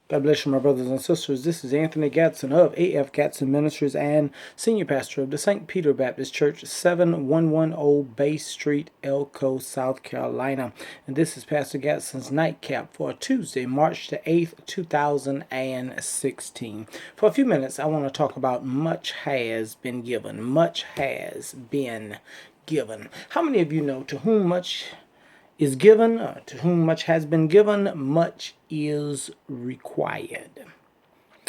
God bless you, my brothers and sisters. This is Anthony Gadson of A.F. Gadson Ministries and Senior Pastor of the St. Peter Baptist Church, 7110 Bay Street, Elko, South Carolina. And this is Pastor Gadson's Nightcap for Tuesday, March the 8th, 2016. For a few minutes, I want to talk about much has been given. Much has been given. How many of you know to whom much is given, to whom much has been given, much is required.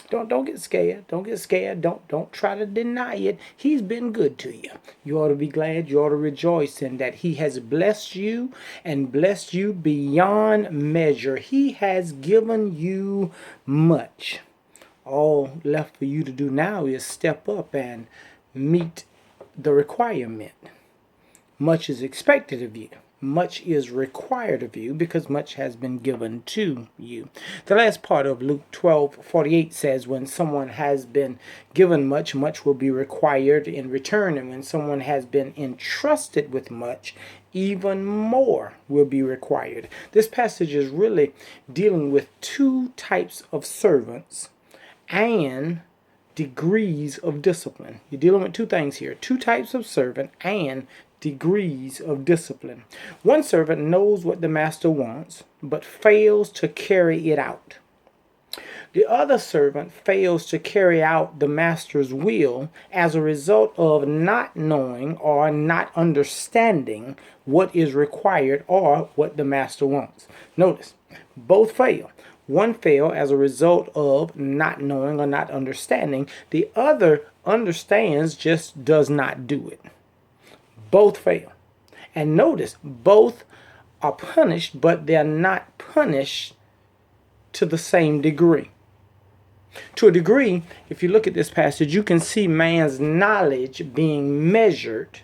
Don't get scared. Don't get scared. Don't try to deny it. He's been good to you. You ought to be glad. You ought to rejoice in that he has blessed you and blessed you beyond measure. He has given you much. All left for you to do now is step up and meet the requirement. Much is expected of you. Much is required of you because much has been given to you. The last part of Luke 12:48 says, when someone has been given much, much will be required in return. And when someone has been entrusted with much, even more will be required. This passage is really dealing with two types of servants and degrees of discipline. You're dealing with two things here. Two types of servant and degrees of discipline. One servant knows what the master wants, but fails to carry it out. The other servant fails to carry out the master's will as a result of not knowing or not understanding what is required or what the master wants. Notice, both fail. One failed as a result of not knowing or not understanding. The other understands, just does not do it. Both fail. And notice, both are punished, but they're not punished to the same degree. To a degree, if you look at this passage, you can see man's knowledge being measured,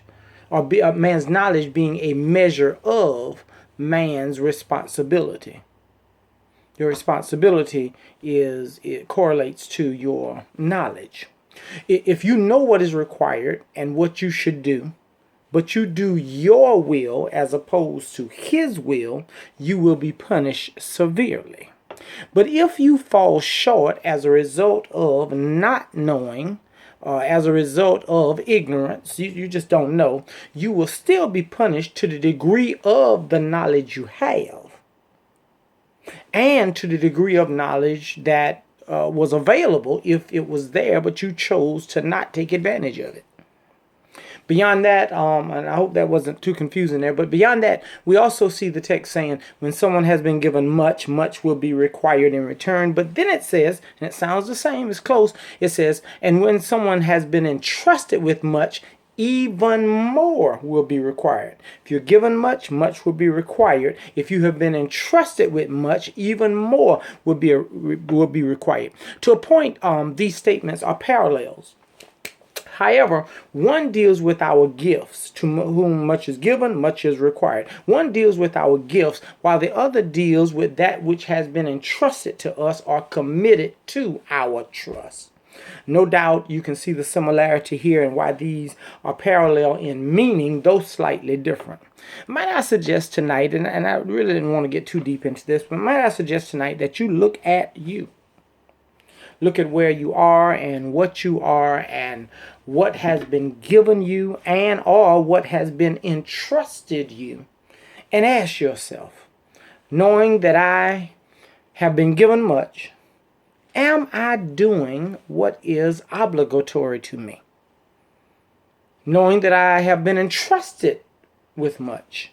or man's knowledge being a measure of man's responsibility. Your responsibility it correlates to your knowledge. If you know what is required and what you should do, but you do your will as opposed to his will, you will be punished severely. But if you fall short as a result of not knowing, as a result of ignorance, you just don't know, you will still be punished to the degree of the knowledge you have and to the degree of knowledge that was available if it was there, but you chose to not take advantage of it. Beyond that, and I hope that wasn't too confusing there, but beyond that, we also see the text saying, when someone has been given much, much will be required in return. But then it says, and it sounds the same, it's close, it says, and when someone has been entrusted with much, even more will be required. If you're given much, much will be required. If you have been entrusted with much, even more will be required. To a point, these statements are parallels. However, one deals with our gifts. To whom much is given, much is required. One deals with our gifts, while the other deals with that which has been entrusted to us or committed to our trust. No doubt you can see the similarity here and why these are parallel in meaning, though slightly different. Might I suggest tonight, and I really didn't want to get too deep into this, but might I suggest tonight that you look at you. Look at where you are and what you are and what has been given you and or what has been entrusted you. And ask yourself, knowing that I have been given much, am I doing what is obligatory to me? Knowing that I have been entrusted with much,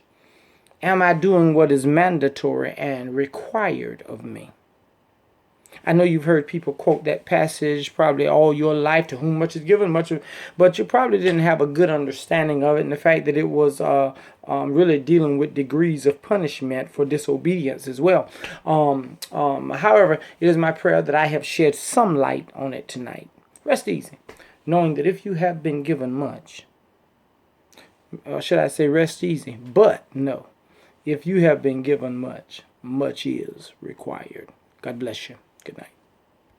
am I doing what is mandatory and required of me? I know you've heard people quote that passage probably all your life, to whom much is given, much, but you probably didn't have a good understanding of it, and the fact that it was really dealing with degrees of punishment for disobedience as well. However, it is my prayer that I have shed some light on it tonight. Rest easy, knowing that if you have been given much, or should I say rest easy, but no, if you have been given much, much is required. God bless you. Good night.